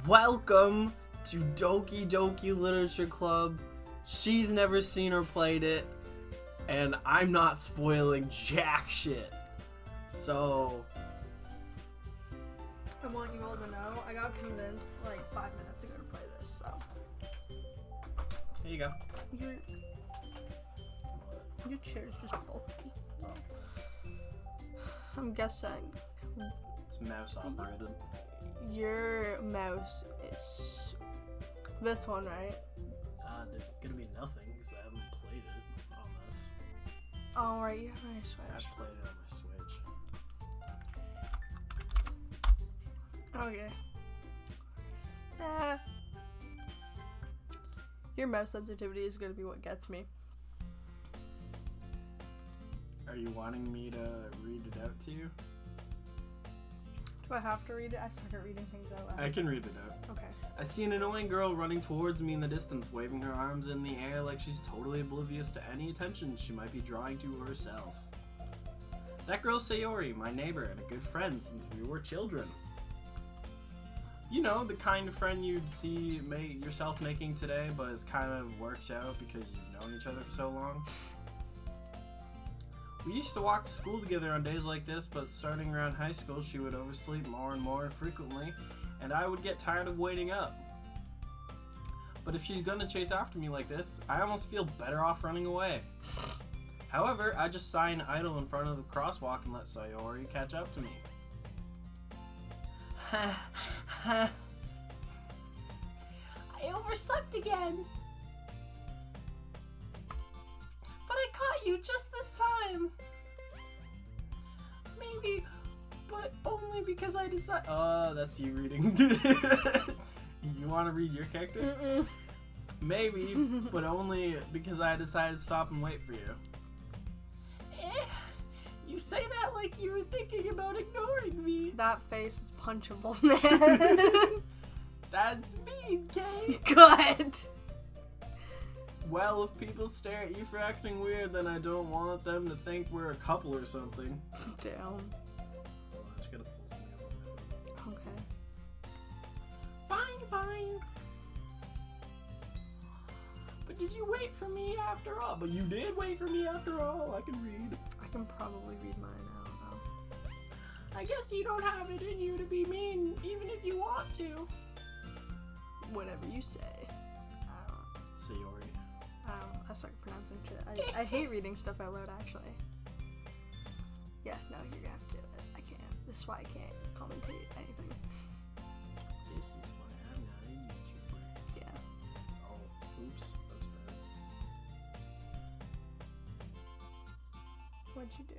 Welcome to Doki Doki Literature Club. She's never seen or played it, and I'm not spoiling jack shit. So, I want you all to know, I got convinced like 5 minutes ago to play this, so. here you go. Your chair's just bulky. I'm guessing It's mouse operated. your mouse is this one, right? There's gonna be nothing because I haven't played it on this. Oh, right, you have my I Switch. played it on my Switch. Okay. Your mouse sensitivity is gonna be what gets me. Are you wanting me to read it out to you? Do I have to read it? I started reading things out loud. I can read it out. Okay. I see an annoying girl running towards me in the distance, waving her arms in the air like she's totally oblivious to any attention she might be drawing to herself. That girl's Sayori, my neighbor and a good friend since we were children. You know, the kind of friend you'd see yourself making today, but it kind of works out because you've known each other for so long. We used to walk to school together on days like this, but starting around high school, she would oversleep more and more frequently, and I would get tired of waiting up. But if she's gonna chase after me like this, I almost feel better off running away. However, I just sigh and idle in front of the crosswalk and let Sayori catch up to me. I overslept again. But I caught you just this time. Maybe, but only because I decided. Oh, that's you reading. You want to read your character? Mm-mm. Maybe, but only because I decided to stop and wait for you. You say that like you were thinking about ignoring me. That face is punchable, man. That's mean, Kate. Good. Well, if people stare at you for acting weird, then I don't want them to think we're a couple or something. Damn. Hold on, I just gotta pull something up on my phone. Okay. Fine. But did you wait for me after all? But you did wait for me after all. I can read. I can probably read mine. I don't know. I guess you don't have it in you to be mean, even if you want to. Whatever you say. I don't. Sayori. I suck at pronouncing shit. I hate reading stuff out loud, actually. Yeah, no, you're gonna have to do it. I can't. This is why I can't commentate anything. This is why I'm not a YouTuber. Yeah. Oh, oops. That's bad. What'd you do?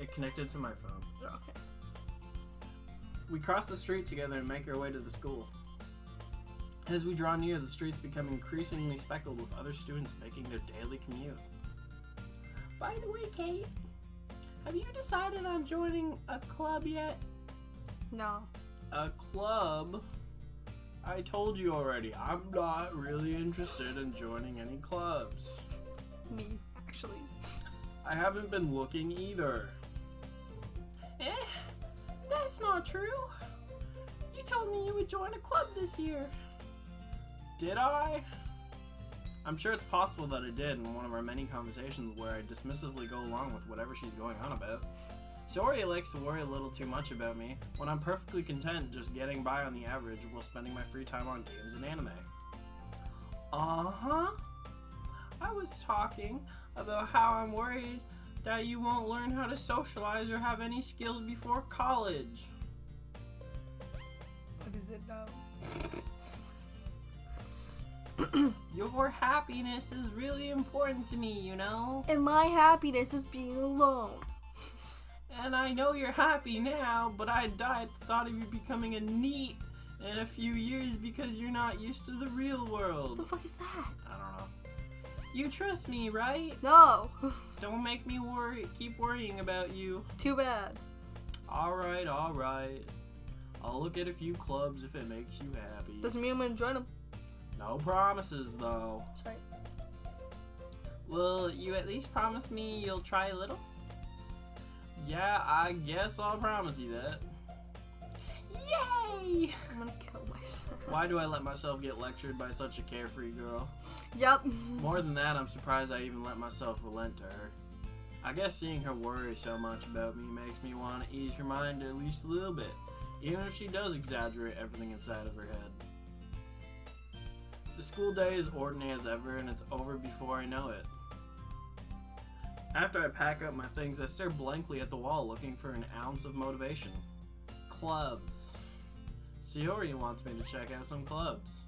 It connected to my phone. Okay. We cross the street together and make our way to the school. As we draw near, the streets become increasingly speckled with other students making their daily commute. By the way, Kate, have you decided on joining a club yet? No. A club? I told you already, I'm not really interested in joining any clubs. Me, actually. I haven't been looking either. That's not true. You told me you would join a club this year. Did I? I'm sure it's possible that I did in one of our many conversations where I dismissively go along with whatever she's going on about. Sayori likes to worry a little too much about me, when I'm perfectly content just getting by on the average while spending my free time on games and anime. Uh-huh. I was talking about how I'm worried that you won't learn how to socialize or have any skills before college. What is it now? Your happiness is really important to me, you know? And my happiness is being alone. And I know you're happy now, but I died the thought of you becoming a NEET in a few years because you're not used to the real world. What the fuck is that? I don't know. You trust me, right? No. Don't make me keep worrying about you. Too bad. Alright. I'll look at a few clubs if it makes you happy. Doesn't mean I'm gonna join them. No promises, though. That's right. Will you at least promise me you'll try a little? Yeah, I guess I'll promise you that. Yay! I'm gonna kill Why do I let myself get lectured by such a carefree girl? Yep. More than that, I'm surprised I even let myself relent to her. I guess seeing her worry so much about me makes me want to ease her mind at least a little bit, even if she does exaggerate everything inside of her head. The school day is ordinary as ever, and it's over before I know it. After I pack up my things, I stare blankly at the wall looking for an ounce of motivation. Clubs. Sayori wants me to check out some clubs.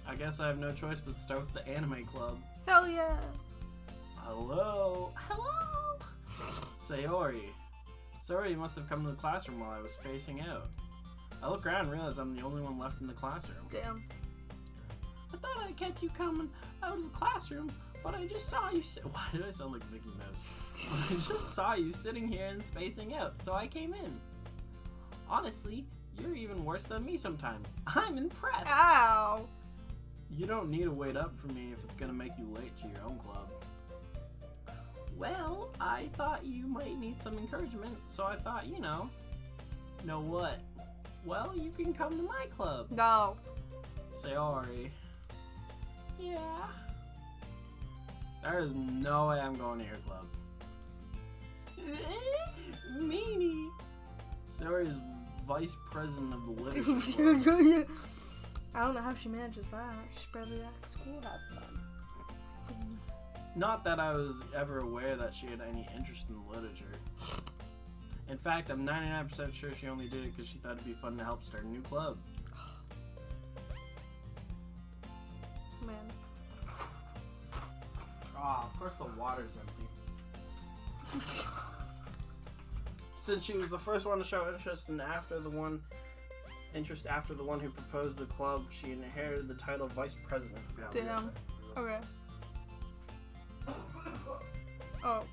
I guess I have no choice but to start with the anime club. Hell yeah. Hello? Hello? Sayori. Sayori must have come to the classroom while I was spacing out. I look around and realize I'm the only one left in the classroom. Damn. I thought I'd catch you coming out of the classroom, but I just saw you Why did I sound like Mickey Mouse? I just saw you sitting here and spacing out, so I came in. Honestly, you're even worse than me sometimes. I'm impressed. Ow. You don't need to wait up for me if it's gonna make you late to your own club. Well, I thought you might need some encouragement, so I thought, know what? Well, you can come to my club. No. Sayori. Yeah. There is no way I'm going to your club. Meanie. Sayori is vice president of the literature club. I don't know how she manages that. She's barely at school half the time. Not that I was ever aware that she had any interest in literature. In fact, I'm 99% sure she only did it because she thought it'd be fun to help start a new club. Man. Ah, of course the water's empty. Since she was the first one to show interest after the one who proposed the club, she inherited the title of vice president. Damn. Okay. Oh.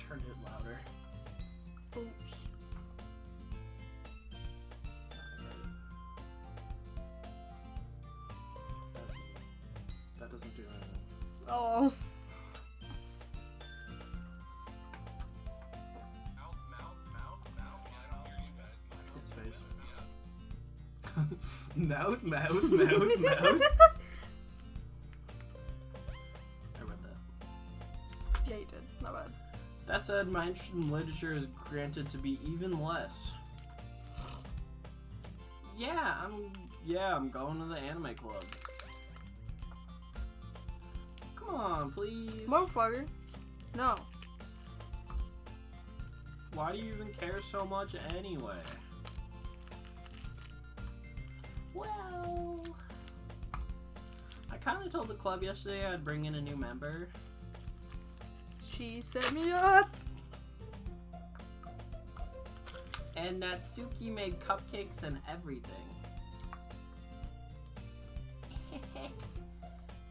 Turned it louder. Oops. That doesn't do anything. Oh. It's space. Mouth. I read that. Yeah, you did. Not bad. That said, my interest in literature is granted to be even less. I'm going to the anime club. Come on, please. Motherfucker. No. Why do you even care so much anyway? Well, I kind of told the club yesterday I'd bring in a new member. She set me up. And Natsuki made cupcakes and everything.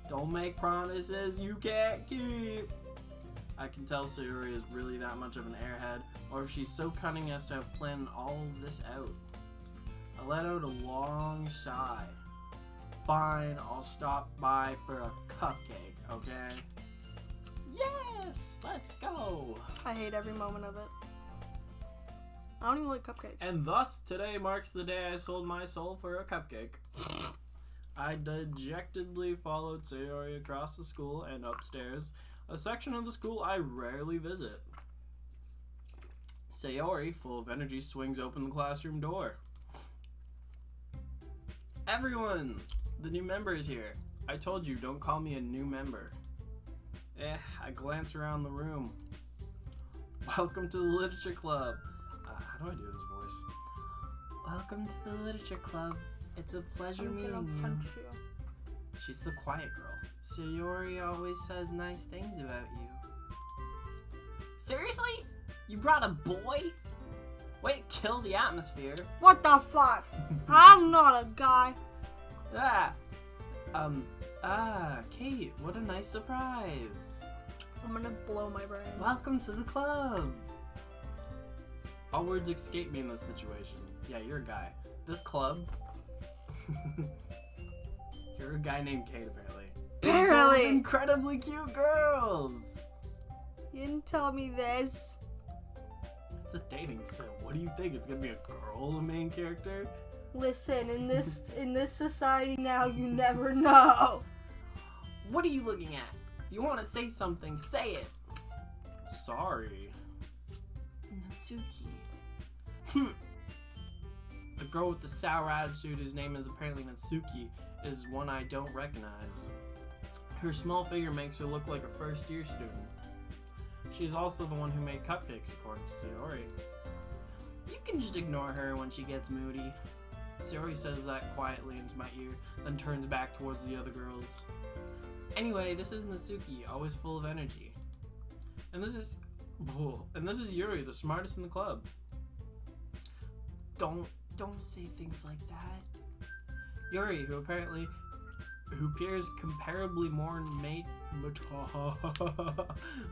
Don't make promises you can't keep. I can tell Sayori is really that much of an airhead, or if she's so cunning as to have planned all of this out. I let out a long sigh. Fine, I'll stop by for a cupcake, okay? Yes, let's go. I hate every moment of it. I don't even like cupcakes. And thus, today marks the day I sold my soul for a cupcake. I dejectedly followed Sayori across the school and upstairs, a section of the school I rarely visit. Sayori, full of energy, swings open the classroom door. Everyone! The new member is here. I told you, don't call me a new member. I glance around the room. Welcome to the Literature Club. How do I do this voice? Welcome to the Literature Club. It's a pleasure meeting you. Punch you. She's the quiet girl. Sayori always says nice things about you. Seriously? You brought a boy? Way to kill the atmosphere. What the fuck? I'm not a guy. Ah, Kate, what a nice surprise. I'm gonna blow my brains. Welcome to the club. All words escape me in this situation. Yeah, you're a guy. This club. You're a guy named Kate, apparently. It's full of incredibly cute girls. You didn't tell me this. It's a dating sim. What do you think? It's gonna be a girl, the main character? Listen, in this society now, you never know. What are you looking at? If you want to say something, say it. Sorry. Natsuki. The girl with the sour attitude, whose name is apparently Natsuki, is one I don't recognize. Her small figure makes her look like a first-year student. She's also the one who made cupcakes, according to Sayori. You can just ignore her when she gets moody. Sayori says that quietly into my ear, then turns back towards the other girls. Anyway, this is Natsuki, always full of energy. And this is Yuri, the smartest in the club. Don't say things like that. Yuri, who appears comparably more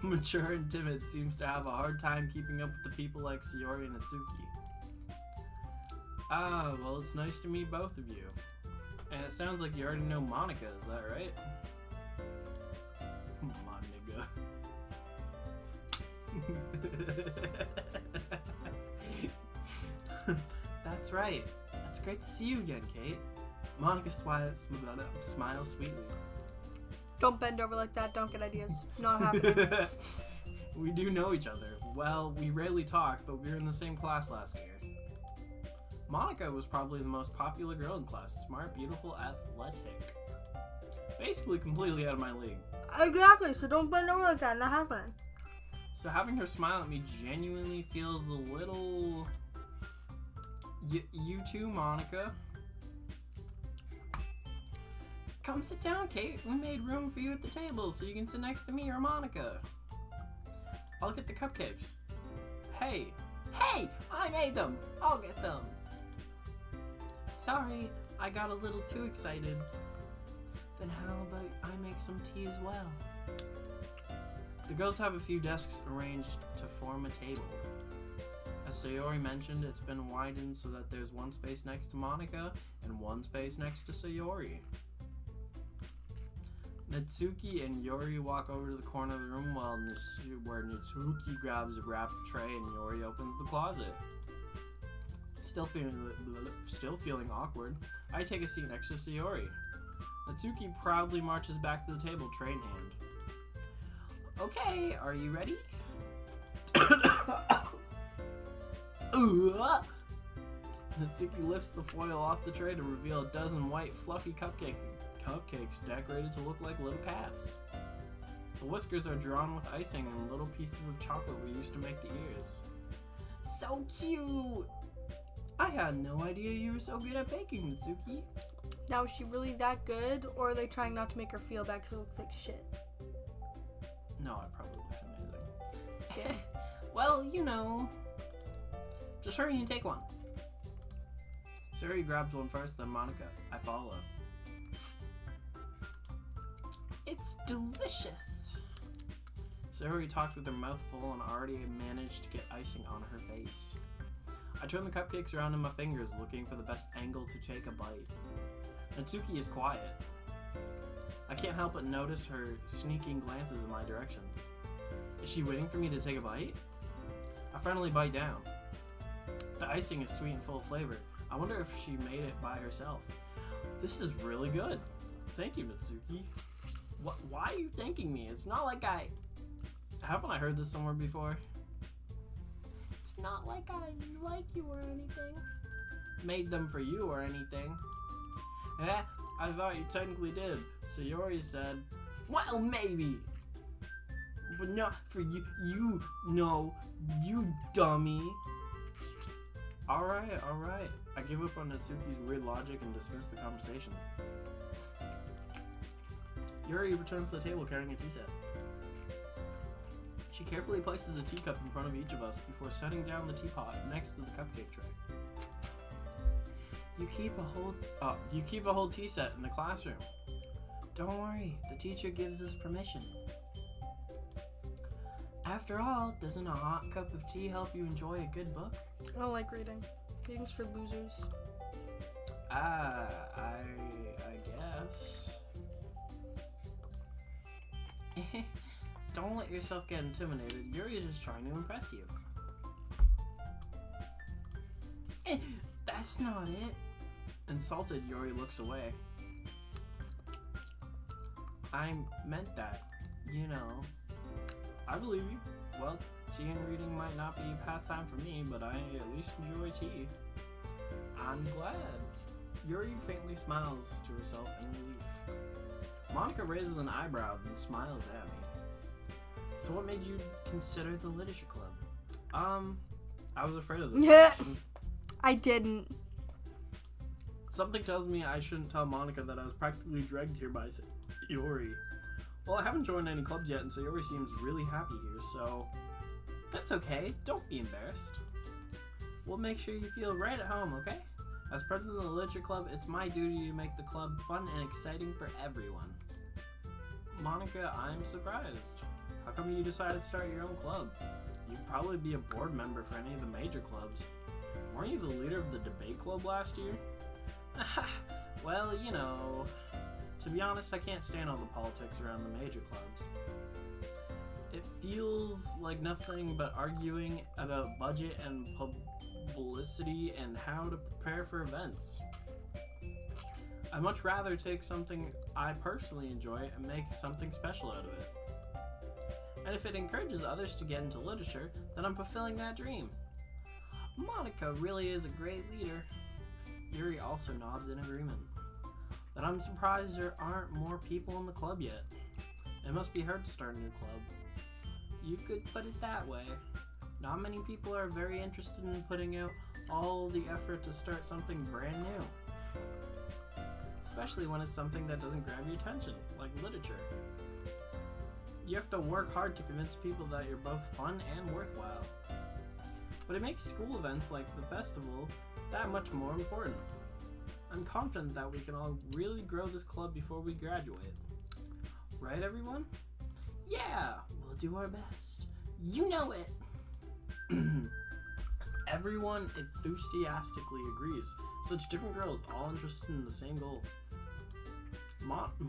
mature and timid, seems to have a hard time keeping up with the people like Sayori and Natsuki. Ah, well, it's nice to meet both of you. And it sounds like you already know Monica, is that right? That's right. It's great to see you again, Kate. Monica smiles sweetly. Don't bend over like that. Don't get ideas. Not happening. We do know each other. Well, we rarely talk, but we were in the same class last year. Monica was probably the most popular girl in class. Smart, beautiful, athletic. Basically completely out of my league. Exactly, so don't bend over like that. Not happening. So having her smile at me genuinely feels a little... You too, Monica. Come sit down, Kate. We made room for you at the table so you can sit next to me or Monica. I'll get the cupcakes. Hey, I made them. I'll get them. Sorry, I got a little too excited. Then how about I make some tea as well? The girls have a few desks arranged to form a table. As Sayori mentioned, it's been widened so that there's one space next to Monica and one space next to Sayori. Natsuki and Yuri walk over to the corner of the room where Natsuki grabs a wrapped tray and Yuri opens the closet. Still feeling awkward, I take a seat next to Sayori. Natsuki proudly marches back to the table, tray in hand. Okay, are you ready? Natsuki lifts the foil off the tray to reveal a dozen white, fluffy cupcakes decorated to look like little cats. The whiskers are drawn with icing and little pieces of chocolate we used to make the ears. So cute! I had no idea you were so good at baking, Natsuki. Now, is she really that good, or are they trying not to make her feel bad because it looks like shit? No, it probably looks amazing. Yeah. Well, you know. Just hurry and take one. Sayori grabs one first, then Monica. I follow. It's delicious. Sayori talked with her mouth full and already managed to get icing on her face. I turn the cupcakes around in my fingers, looking for the best angle to take a bite. Natsuki is quiet. I can't help but notice her sneaking glances in my direction. Is she waiting for me to take a bite? I finally bite down. The icing is sweet and full of flavor. I wonder if she made it by herself. This is really good. Thank you, Natsuki. Why are you thanking me? It's not like haven't I heard this somewhere before? It's not like I like you or anything. Made them for you or anything. I thought you technically did. Sayori said, well, maybe. But not for you. You dummy. Alright. I give up on Natsuki's weird logic and dismiss the conversation. Yuri returns to the table carrying a tea set. She carefully places a teacup in front of each of us before setting down the teapot next to the cupcake tray. You keep a whole tea set in the classroom. Don't worry, the teacher gives us permission. After all, doesn't a hot cup of tea help you enjoy a good book? I don't like reading. Reading's for losers. I guess. Don't let yourself get intimidated. Yuri is just trying to impress you. That's not it. Insulted, Yuri looks away. I meant that. You know. I believe you. Well, tea and reading might not be a pastime for me, but I at least enjoy tea. I'm glad. Yuri faintly smiles to herself in relief. Monica raises an eyebrow and smiles at me. So what made you consider the literature club? I was afraid of this question. I didn't. Something tells me I shouldn't tell Monica that I was practically dragged here by Sayori. Well, I haven't joined any clubs yet, and Sayori seems really happy here, so that's okay. Don't be embarrassed. We'll make sure you feel right at home, okay? As president of the literature club, it's my duty to make the club fun and exciting for everyone. Monica, I'm surprised. How come you decided to start your own club? You'd probably be a board member for any of the major clubs. Weren't you the leader of the debate club last year? Well, you know, to be honest, I can't stand all the politics around the major clubs. It feels like nothing but arguing about budget and publicity and how to prepare for events. I'd much rather take something I personally enjoy and make something special out of it. And if it encourages others to get into literature, then I'm fulfilling that dream. Monica really is a great leader. Yuri also nods in agreement. But I'm surprised there aren't more people in the club yet. It must be hard to start a new club. You could put it that way. Not many people are very interested in putting out all the effort to start something brand new. Especially when it's something that doesn't grab your attention, like literature. You have to work hard to convince people that you're both fun and worthwhile. But it makes school events like the festival that much more important. I'm confident that we can all really grow this club before we graduate. Right, everyone? Yeah, we'll do our best. You know it! Everyone enthusiastically agrees. Such different girls, all interested in the same goal. Monica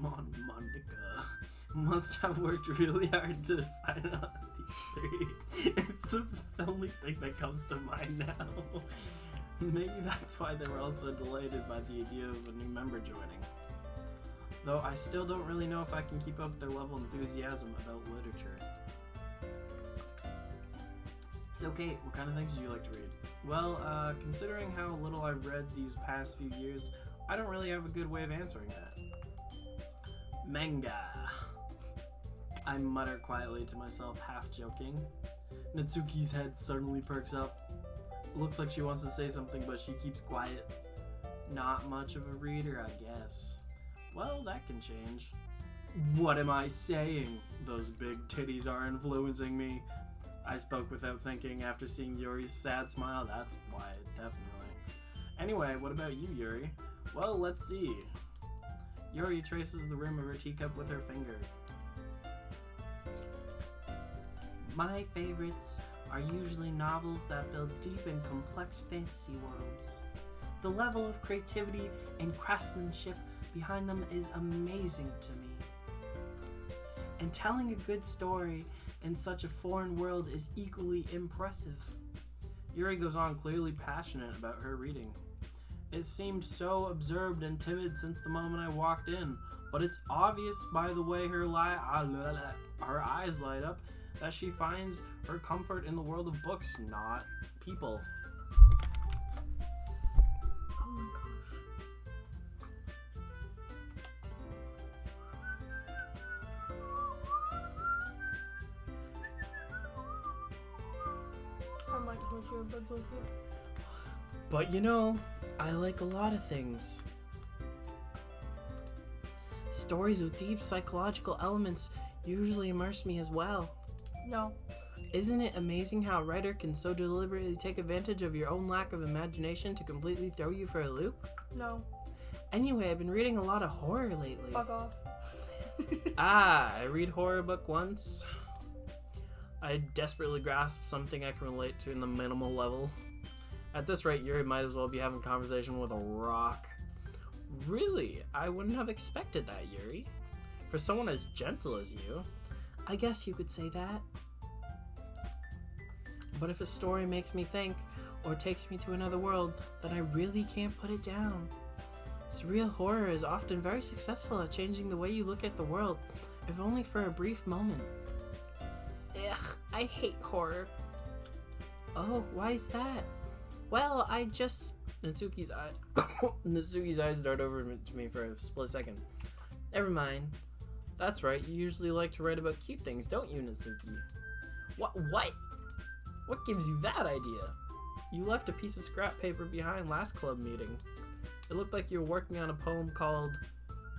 must have worked really hard to find out these three. It's the only thing that comes to mind now. Maybe that's why they were all so delighted by the idea of a new member joining. Though I still don't really know if I can keep up their level of enthusiasm about literature. So Kate, what kind of things do you like to read? Well, considering how little I've read these past few years, I don't really have a good way of answering that. Manga. I mutter quietly to myself, half joking. Natsuki's head suddenly perks up. Looks like she wants to say something, but she keeps quiet. Not much of a reader, I guess. Well, that can change. What am I saying? Those big titties are influencing me. I spoke without thinking after seeing Yuri's sad smile. That's why, definitely. Anyway, what about you, Yuri? Well, let's see. Yuri traces the rim of her teacup with her finger. My favorites are usually novels that build deep and complex fantasy worlds. The level of creativity and craftsmanship behind them is amazing to me. And telling a good story in such a foreign world is equally impressive. Yuri goes on, clearly passionate about her reading. It seemed so absorbed and timid since the moment I walked in, but it's obvious by the way her eyes light up that she finds her comfort in the world of books, not people. Oh my gosh. I might push your buds with you. But you know, I like a lot of things. Stories with deep psychological elements usually immerse me as well. No. Isn't it amazing how a writer can so deliberately take advantage of your own lack of imagination to completely throw you for a loop? No. Anyway, I've been reading a lot of horror lately. Fuck off. I read horror book once. I desperately grasp something I can relate to in the minimal level. At this rate, Yuri might as well be having a conversation with a rock. Really? I wouldn't have expected that, Yuri. For someone as gentle as you, I guess you could say that. But if a story makes me think, or takes me to another world, then I really can't put it down. Surreal horror is often very successful at changing the way you look at the world, if only for a brief moment. Ugh, I hate horror. Oh, why is that? Well, I just... Natsuki's eyes dart over to me for a split second. Never mind. That's right, you usually like to write about cute things, don't you, Natsuki? What? What gives you that idea? You left a piece of scrap paper behind last club meeting. It looked like you were working on a poem called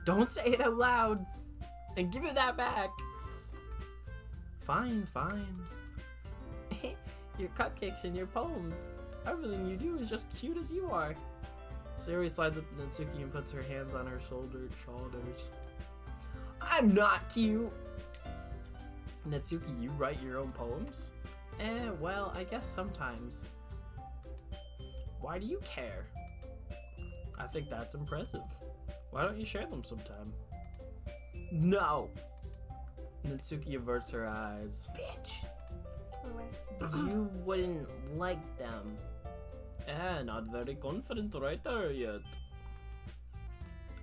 Don't Say It Out Loud! And give it that back! Fine. Your cupcakes and your poems. Everything you do is just cute as you are. Sayori slides up to Natsuki and puts her hands on her shoulders. I'm not cute! Natsuki, you write your own poems? Well, I guess sometimes. Why do you care? I think that's impressive. Why don't you share them sometime? No! Natsuki averts her eyes. Bitch. You wouldn't like them. Not very confident writer yet.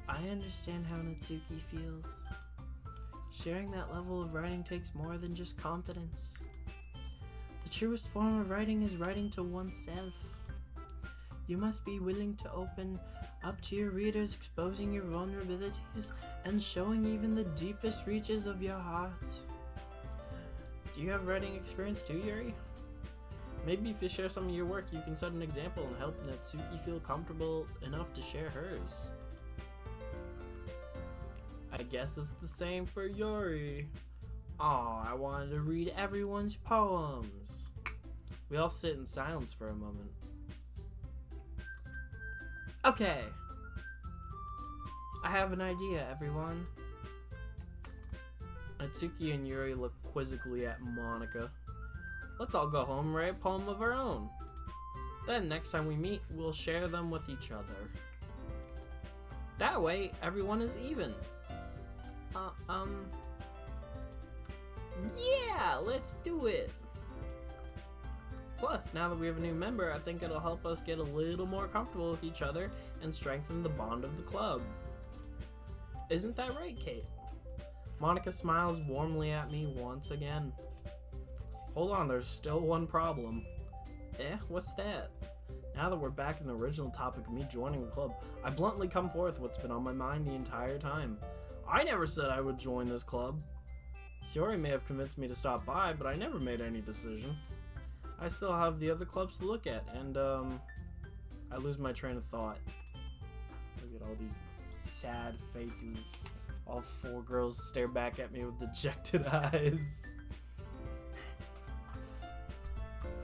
I understand how Natsuki feels. Sharing that level of writing takes more than just confidence. The truest form of writing is writing to oneself. You must be willing to open up to your readers, exposing your vulnerabilities and showing even the deepest reaches of your heart. Do you have writing experience too, Yuri? Maybe if you share some of your work, you can set an example and help Natsuki feel comfortable enough to share hers. I guess it's the same for Yuri. Aw, I wanted to read everyone's poems. We all sit in silence for a moment. Okay. I have an idea, everyone. Natsuki and Yuri look quizzically at Monika. Let's all go home and write a poem of our own. Then next time we meet, we'll share them with each other. That way, everyone is even. Yeah, let's do it. Plus, now that we have a new member, I think it'll help us get a little more comfortable with each other and strengthen the bond of the club. Isn't that right, Kate? Monika smiles warmly at me once again. Hold on, there's still one problem. What's that? Now that we're back in the original topic of me joining the club, I bluntly come forth what's been on my mind the entire time. I never said I would join this club. Sayori may have convinced me to stop by, but I never made any decision. I still have the other clubs to look at, and I lose my train of thought. Look at all these sad faces. All four girls stare back at me with dejected eyes.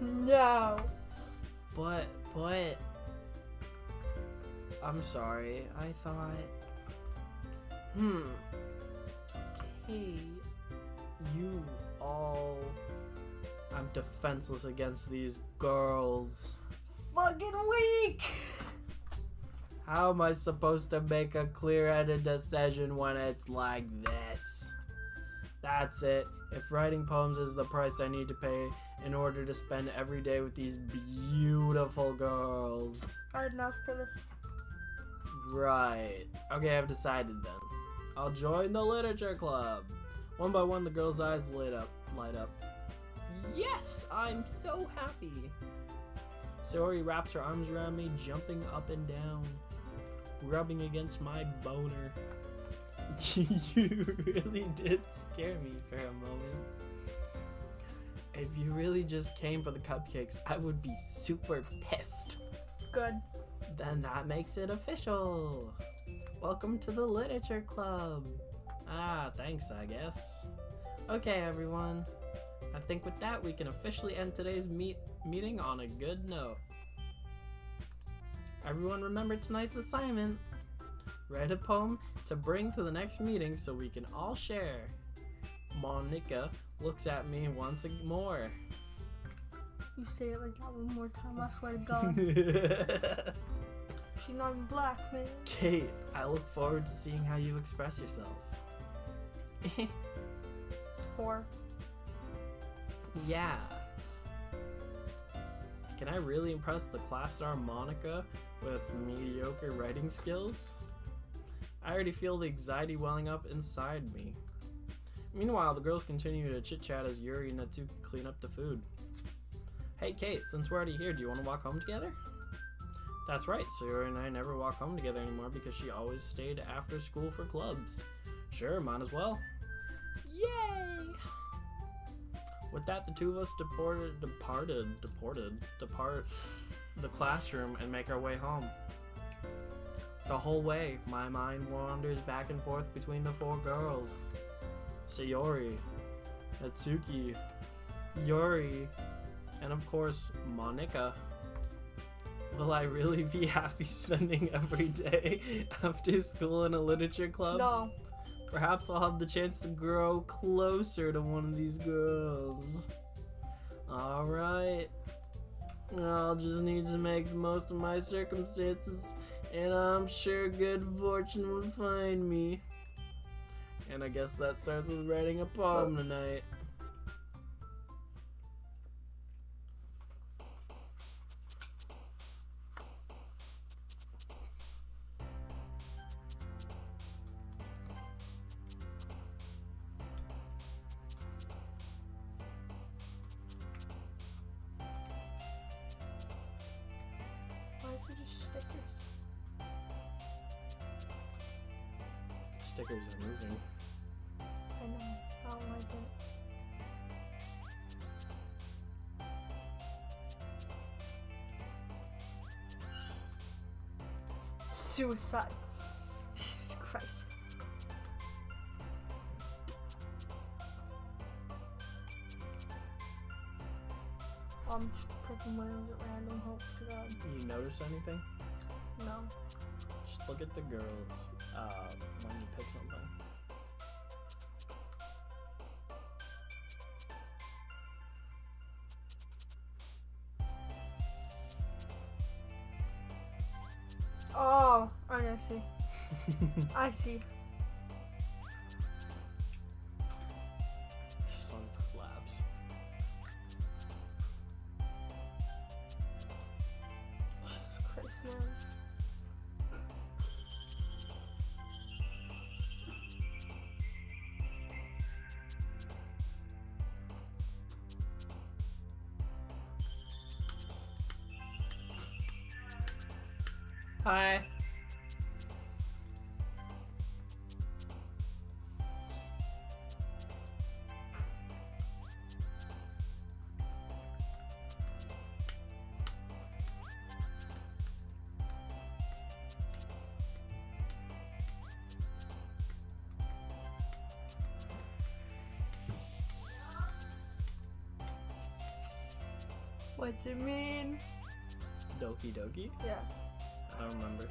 No. But, I'm sorry, I thought, okay, you all, I'm defenseless against these girls. Fucking weak. How am I supposed to make a clear-headed decision when it's like this? That's it. If writing poems is the price I need to pay in order to spend every day with these beautiful girls. I had enough for this. Right. Okay, I've decided then. I'll join the literature club. One by one, the girls' eyes light up. Yes, I'm so happy. Sayori wraps her arms around me, jumping up and down, rubbing against my boner. You really did scare me for a moment. If you really just came for the cupcakes, I would be super pissed. Good. Then that makes it official. Welcome to the literature club. Thanks, I guess. Okay, everyone. I think with that, we can officially end today's meeting on a good note. Everyone remember tonight's assignment. Write a poem to bring to the next meeting so we can all share. Monica looks at me once more. You say it like that one more time, I swear to God. She's not even black, man. Kate, I look forward to seeing how you express yourself. Whore. Yeah. Can I really impress the class star Monica with mediocre writing skills? I already feel the anxiety welling up inside me. Meanwhile, the girls continue to chit-chat as Yuri and Natsuki clean up the food. Hey Kate, since we're already here, do you want to walk home together? That's right, Sayori and I never walk home together anymore because she always stayed after school for clubs. Sure, might as well. Yay! With that, the two of us depart the classroom and make our way home. The whole way, my mind wanders back and forth between the four girls. Sayori, Natsuki, Yuri, and of course, Monica. Will I really be happy spending every day after school in a literature club? No. Perhaps I'll have the chance to grow closer to one of these girls. Alright. I'll just need to make the most of my circumstances, and I'm sure good fortune will find me. And I guess that starts with writing a poem tonight. Why is it just stickers? Stickers are moving. I know. I don't like it. Suicide. Jesus Christ. I'm just pricking my nose at random, hope to God. You notice anything? No. Just look at the girls when you pick something. Oh, I see. I see. Just on slabs. Jesus Christ, man. Hi. What's it mean? Doki Doki? Yeah. I don't remember.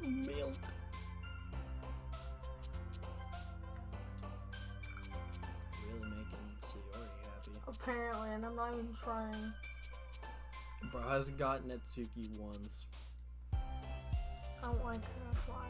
Milk. Really making Sayori happy. Apparently, and I'm not even trying. Bro hasn't gotten Natsuki once. I don't like her, that's why.